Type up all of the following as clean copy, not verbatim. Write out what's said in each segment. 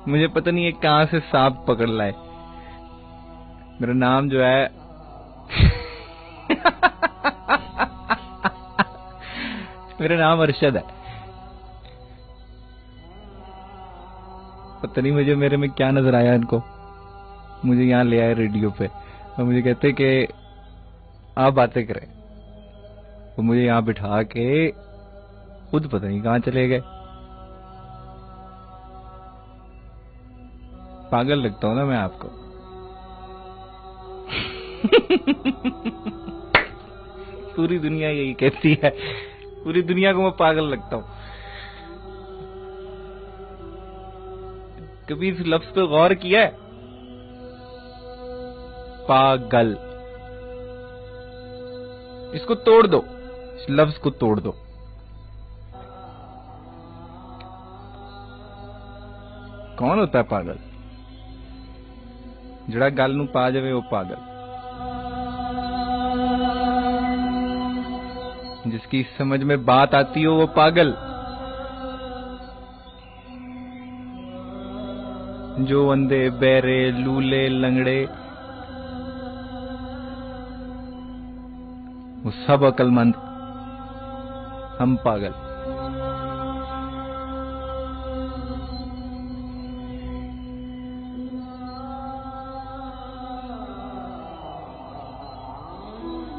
मुझे पता नहीं है कहां से सांप पकड़ लाए। मेरा नाम जो है मेरा नाम अरशद है। पता नहीं मुझे मेरे में क्या नजर आया इनको, मुझे यहाँ ले आए रेडियो पे और मुझे कहते कि आप बातें करें। वो मुझे यहाँ बिठा के खुद पता नहीं कहां चले गए। पागल लगता हूं ना मैं आपको। पूरी दुनिया यही कहती है, पूरी दुनिया को मैं पागल लगता हूं। कभी इस लफ्ज पे गौर किया है? पागल, इसको तोड़ दो, इस लफ्ज को तोड़ दो। कौन होता है पागल? जड़ा गल नू पा जावे वो पागल। जिसकी समझ में बात आती हो वो पागल। जो अंधे बहरे लूले लंगड़े वो सब अक्लमंद, हम पागल।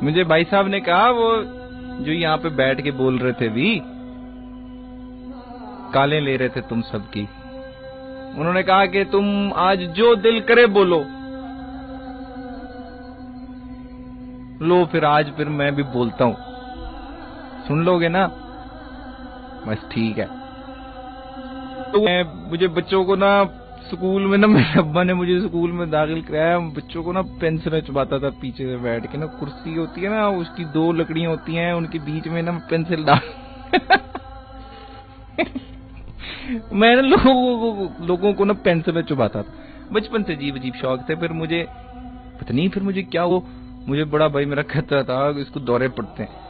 मुझे भाई साहब ने कहा, वो जो यहाँ पे बैठ के बोल रहे थे भी, कालें ले रहे थे तुम सबकी, उन्होंने कहा कि तुम आज जो दिल करे बोलो। लो फिर आज फिर मैं भी बोलता हूं, सुन लोगे ना? बस ठीक है। तो मुझे बच्चों को ना स्कूल में ना, मेरे अब्बा ने मुझे स्कूल में दाखिल कराया, बच्चों को ना पेंसिल चबाता था पीछे से बैठ के ना, कुर्सी होती है ना उसकी दो लकड़ियां होती हैं, उनके बीच में ना पेंसिल डाल मैं ना लोगों को ना पेंसिल चुबाता था। बचपन से अजीब अजीब शौक थे। फिर मुझे पता नहीं फिर मुझे क्या हो, मुझे बड़ा भाई मेरा खतरा था इसको दौरे पड़ते हैं।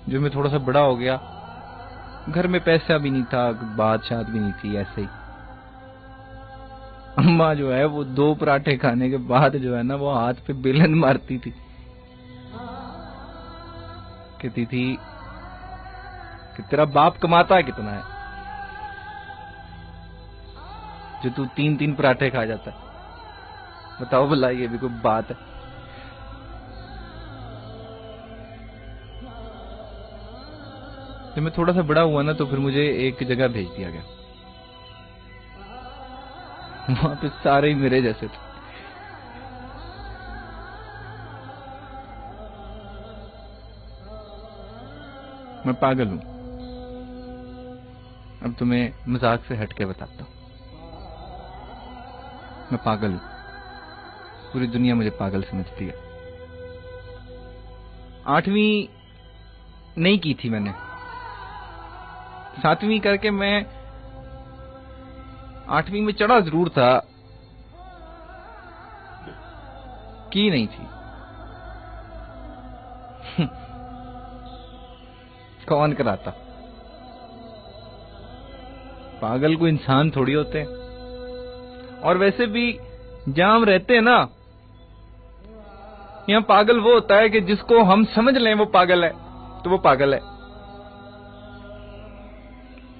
जो मैं थोड़ा सा बड़ा हो गया, घर में पैसा भी नहीं था, बात शात भी नहीं थी, ऐसे ही अम्मा जो है वो 2 पराठे खाने के बाद जो है ना वो हाथ पे बेलन मारती थी, कहती थी कि तेरा बाप कमाता है कितना है जो तू 3-3 पराठे खा जाता है? बताओ भला ये भी कोई बात है? जब मैं थोड़ा सा बड़ा हुआ ना तो फिर मुझे एक जगह भेज दिया गया, वहां पे सारे ही मेरे जैसे थे। मैं पागल हूं। अब तुम्हें मजाक से हटके बताता हूं, मैं पागल हूं। पूरी दुनिया मुझे पागल समझती है। 8वीं नहीं की थी मैंने, 7वीं करके मैं 8वीं में चढ़ा जरूर था, की नहीं थी। कौन कराता? पागल को इंसान थोड़ी होते हैं। और वैसे भी जहां हम रहते हैं ना, यहां पागल वो होता है कि जिसको हम समझ लें वो पागल है तो वो पागल है,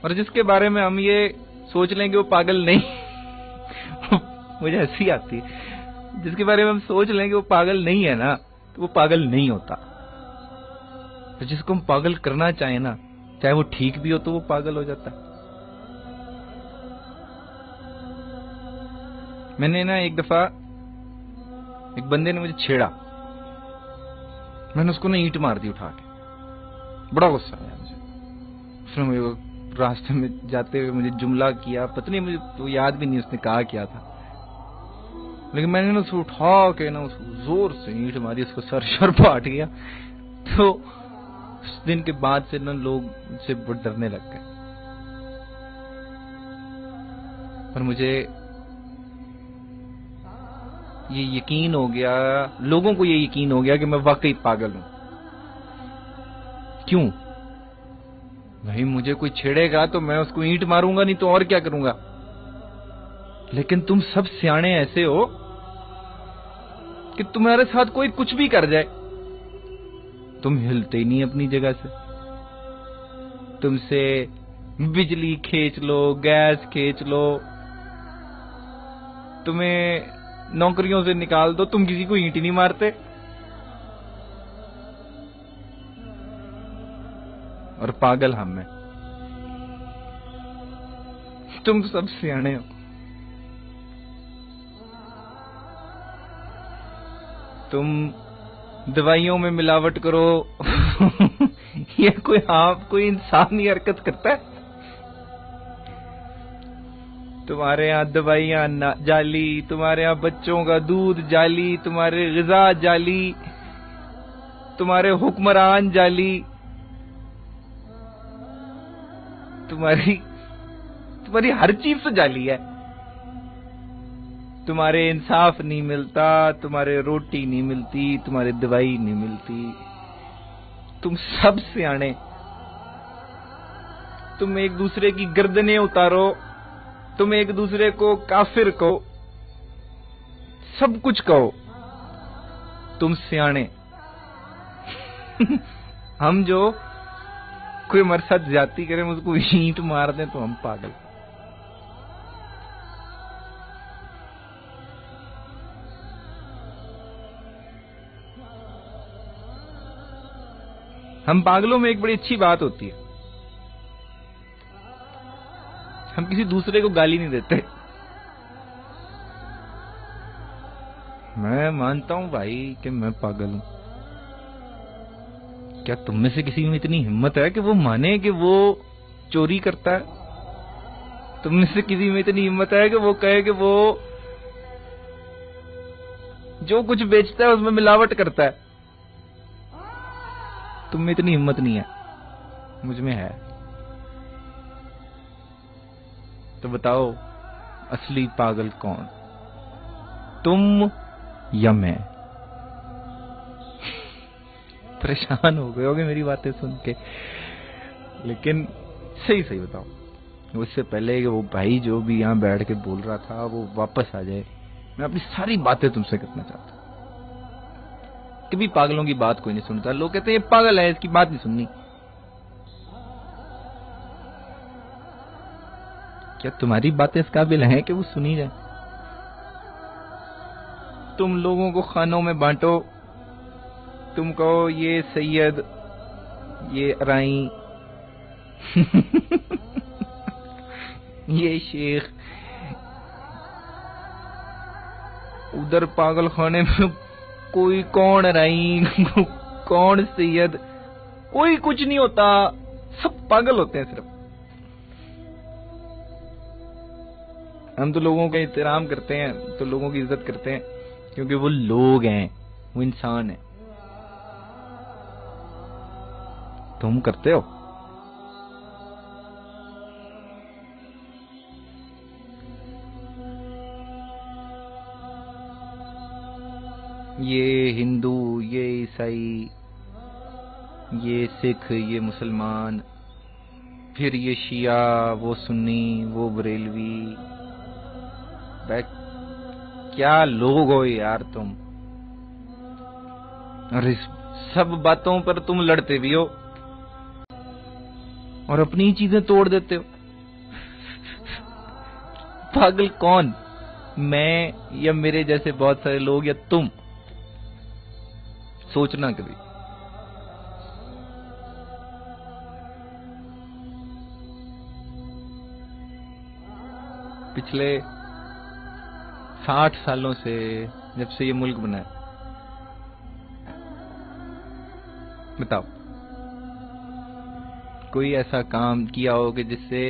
और जिसके बारे में हम ये सोच लेंगे वो पागल नहीं मुझे हंसी आती है। जिसके बारे में हम सोच लेंगे वो पागल नहीं है ना, तो वो पागल नहीं होता। तो जिसको हम पागल करना चाहे ना, चाहे वो ठीक भी हो तो वो पागल हो जाता है। मैंने ना एक दफा एक बंदे ने मुझे छेड़ा, मैंने उसको ना ईंट मार दी उठा के। बड़ा गुस्सा आया मुझे। उसने मुझे रास्ते में जाते हुए मुझे जुमला किया, पता नहीं मुझे तो याद भी नहीं उसने कहा क्या था, लेकिन मैंने ना उसको उठा के ना उसको जोर से ईंट मारी, उसको सर फाट गया। तो उस दिन के बाद से ना लोग मुझसे बहुत डरने लग गए। पर मुझे ये यकीन हो गया, लोगों को ये यकीन हो गया कि मैं वाकई पागल हूं। क्यों भाई? मुझे कोई छेड़ेगा तो मैं उसको ईंट मारूंगा, नहीं तो और क्या करूंगा। लेकिन तुम सब सियाने ऐसे हो कि तुम्हारे साथ कोई कुछ भी कर जाए, तुम हिलते ही नहीं अपनी जगह से। तुमसे बिजली खींच लो, गैस खींच लो, तुम्हें नौकरियों से निकाल दो, तुम किसी को ईंट नहीं मारते। और पागल हम हैं। तुम सब सियाने हो। तुम दवाइयों में मिलावट करो ये कोई इंसान ही हरकत करता है? तुम्हारे यहाँ दवाइयां जाली, तुम्हारे यहाँ बच्चों का दूध जाली, तुम्हारे ग़िज़ा जाली, तुम्हारे हुक्मरान जाली, तुम्हारी हर चीज तो जाली है। तुम्हारे इंसाफ नहीं मिलता, तुम्हारे रोटी नहीं मिलती, तुम्हारे दवाई नहीं मिलती। तुम सब सियाने। तुम एक दूसरे की गर्दनें उतारो, तुम एक दूसरे को काफिर कहो, सब कुछ कहो, तुम सियाने। हम जो कोई हमारे साथ ज्यादती करे, उसको ईंट मार दें तो हम पागल। हम पागलों में एक बड़ी अच्छी बात होती है, हम किसी दूसरे को गाली नहीं देते। मैं मानता हूं भाई कि मैं पागल हूं। क्या तुम में से किसी में इतनी हिम्मत है कि वो माने कि वो चोरी करता है? तुम में से किसी में इतनी हिम्मत है कि वो कहे कि वो जो कुछ बेचता है उसमें मिलावट करता है? तुम में इतनी हिम्मत नहीं है, मुझ में है। तो बताओ असली पागल कौन, तुम या मैं? परेशान हो गए होगे मेरी बातें सुन के, लेकिन सही सही बताओ। उससे पहले कि वो भाई जो भी यहां बैठ के बोल रहा था वो वापस आ जाए, मैं अपनी सारी बातें तुमसे करना चाहता हूं। कभी पागलों की बात कोई नहीं सुनता। लोग कहते हैं ये पागल है, इसकी बात नहीं सुननी। क्या तुम्हारी बातें इस काबिल हैं कि वो सुनी जाए? तुम लोगों को खानों में बांटो, तुम कहो ये सैयद, ये राई ये शेख। उधर पागल खाने में कोई कौन राई कौन सैयद, कोई कुछ नहीं होता, सब पागल होते हैं सिर्फ। हम तो लोगों का एहतराम करते हैं, तो लोगों की इज्जत करते हैं, क्योंकि वो लोग हैं, वो इंसान है। तुम करते हो? ये हिंदू, ये ईसाई, ये सिख, ये मुसलमान, फिर ये शिया, वो सुन्नी, वो बरेलवी। क्या लोग हो यार तुम। और इस सब बातों पर तुम लड़ते भी हो और अपनी चीजें तोड़ देते हो। पागल कौन, मैं या मेरे जैसे बहुत सारे लोग, या तुम? सोचना कभी। पिछले 60 सालों से, जब से ये मुल्क बना है, बताओ कोई ऐसा काम किया हो कि जिससे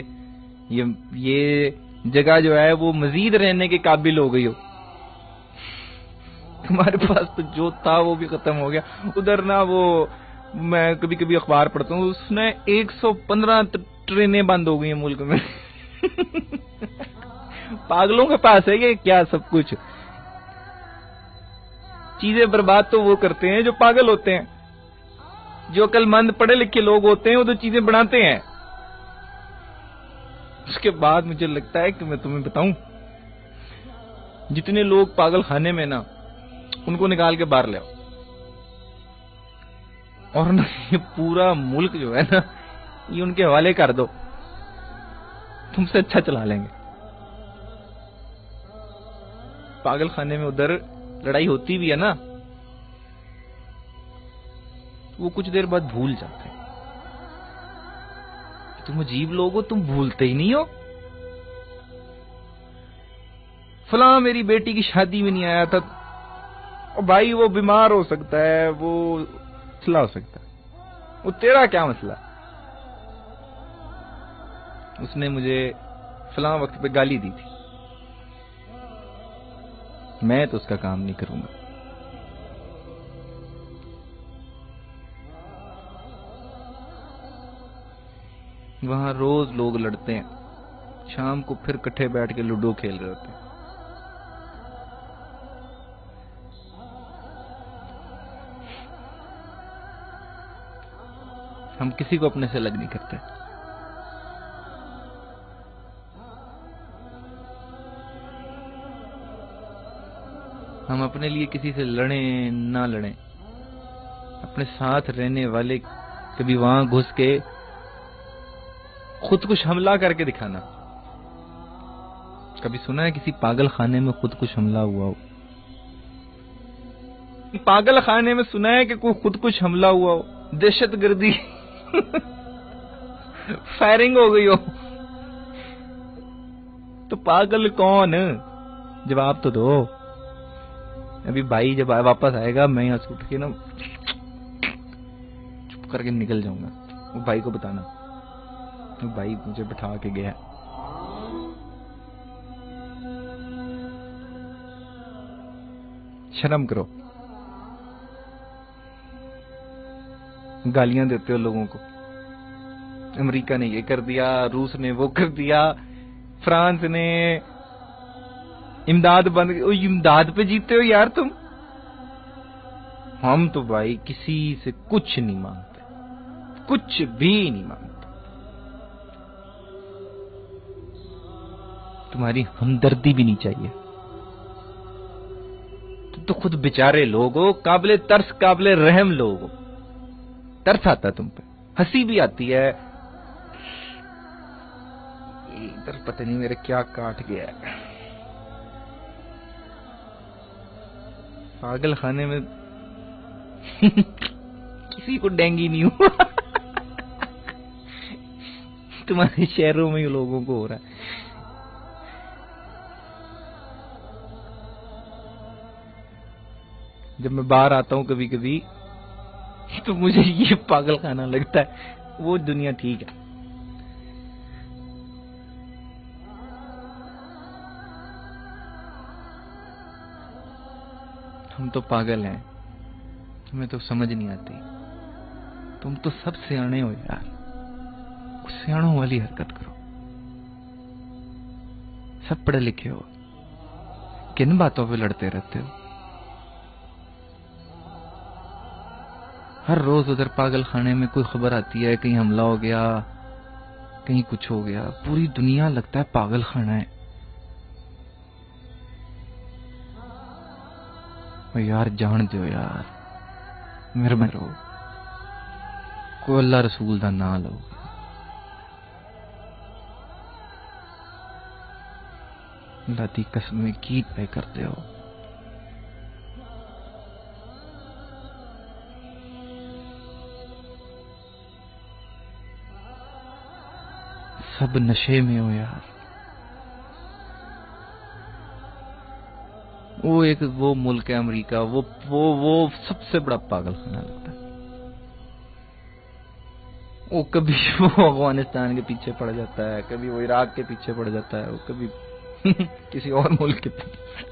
ये जगह जो है वो मजीद रहने के काबिल हो गई हो? तुम्हारे पास तो जो था वो भी खत्म हो गया। उधर ना वो, मैं कभी कभी अखबार पढ़ता हूँ, उसने 115 ट्रेनें बंद हो गई हैं मुल्क में। पागलों के पास है ये क्या सब कुछ? चीजें बर्बाद तो वो करते हैं जो पागल होते हैं। जो अक्लमंद पढ़े लिखे लोग होते हैं वो तो चीजें बनाते हैं। उसके बाद मुझे लगता है कि मैं तुम्हें बताऊं, जितने लोग पागल खाने में ना, उनको निकाल के बाहर ले आओ, और ना ये पूरा मुल्क जो है ना, ये उनके हवाले कर दो, तुमसे अच्छा चला लेंगे। पागल खाने में उधर लड़ाई होती भी है ना, वो कुछ देर बाद भूल जाते हैं। तुम अजीब लोग हो, तुम भूलते ही नहीं हो। फलां मेरी बेटी की शादी में नहीं आया था, और भाई वो बीमार हो सकता है, वो मसला हो सकता है, वो तेरा क्या मसला। उसने मुझे फलां वक्त पे गाली दी थी, मैं तो उसका काम नहीं करूंगा। वहां रोज लोग लड़ते हैं, शाम को फिर इकट्ठे बैठ के लूडो खेल रहे होते हैं। हम किसी को अपने से अलग नहीं करते। हम अपने लिए किसी से लड़े ना लड़े, अपने साथ रहने वाले कभी वहां घुस के खुदकुश हमला करके दिखाना। कभी सुना है किसी पागल खाने में खुदकुश हमला हुआ हो? पागल खाने में सुना है कि कोई खुदकुश हमला हुआ हो, दहशतगर्दी फायरिंग हो गई हो? तो पागल कौन? जवाब तो दो। अभी भाई जब वापस आएगा, मैं यहां से उठ के ना चुप करके निकल जाऊंगा। वो भाई को बताना, तो भाई मुझे बिठा के गया। शर्म करो, गालियां देते हो लोगों को। अमेरिका ने ये कर दिया, रूस ने वो कर दिया, फ्रांस ने इमदाद बंद, इमदाद पे जीते हो यार तुम। हम तो भाई किसी से कुछ नहीं मांगते, कुछ भी नहीं मांगते। तुम्हारी हमदर्दी भी नहीं चाहिए। तुम तो खुद बेचारे लोग हो, काबिले तरस काबिले रहम लोग हो। तरस आता है तुम पे, हंसी भी आती है। इधर पता नहीं मेरे क्या काट गया है। पागल खाने में किसी को डेंगी नहीं हुआ। तुम्हारे शहरों में लोगों को हो रहा है। जब मैं बाहर आता हूं कभी कभी, तो मुझे ये पागल खाना लगता है। वो दुनिया ठीक है। हम तो पागल हैं, तुम्हें तो समझ नहीं आती। तुम तो सब सियाने हो यार, कुछ सियानों वाली हरकत करो। सब पढ़े लिखे हो, किन बातों पे लड़ते रहते हो? हर रोज उधर पागल खाने में कोई खबर आती है, कहीं हमला हो गया, कहीं कुछ हो गया। पूरी दुनिया लगता है पागल खाना है। यार जान दो यार, मेहरबानी करो, कोई अल्लाह रसूल दा ना लो। अल्लाह दी कसम की पे करते हो। सब नशे में हो यार। वो मुल्क है अमेरिका, वो सबसे बड़ा पागल खाना लगता है। वो कभी वो अफगानिस्तान के पीछे पड़ जाता है, कभी वो इराक के पीछे पड़ जाता है, वो कभी किसी और मुल्क के पीछे।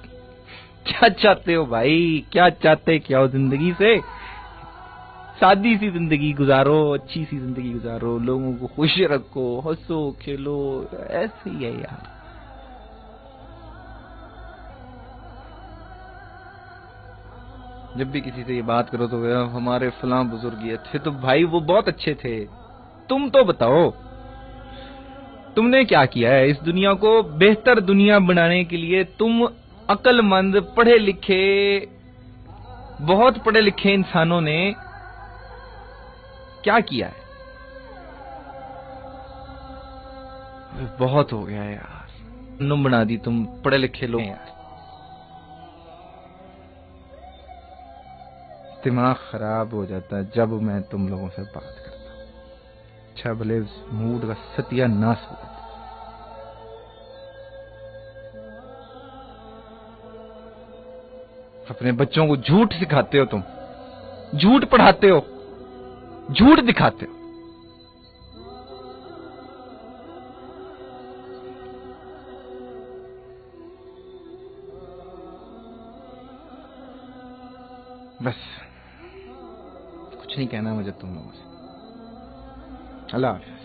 क्या चाहते हो भाई? क्या चाहते क्या हो जिंदगी से? सादी सी जिंदगी गुजारो, अच्छी सी जिंदगी गुजारो, लोगों को खुश रखो, हंसो खेलो, ऐसे ही है यार। जब भी किसी से ये बात करो तो हमारे फलां बुजुर्ग ये थे, तो भाई वो बहुत अच्छे थे। तुम तो बताओ, तुमने क्या किया है इस दुनिया को बेहतर दुनिया बनाने के लिए? तुम अक्लमंद, पढ़े लिखे, बहुत पढ़े लिखे इंसानों ने क्या किया है? बहुत हो गया यार, नुम बना दी तुम पढ़े लिखे लोग यार। दिमाग खराब हो जाता है जब मैं तुम लोगों से बात करता हूं। अच्छा भले मूड का सत्यानाश हो जाता है। अपने बच्चों को झूठ सिखाते हो तुम, झूठ पढ़ाते हो, झूठ दिखाते हो। बस कुछ नहीं कहना मुझे तुम लोगों से। अल्लाह हाफ़िज़।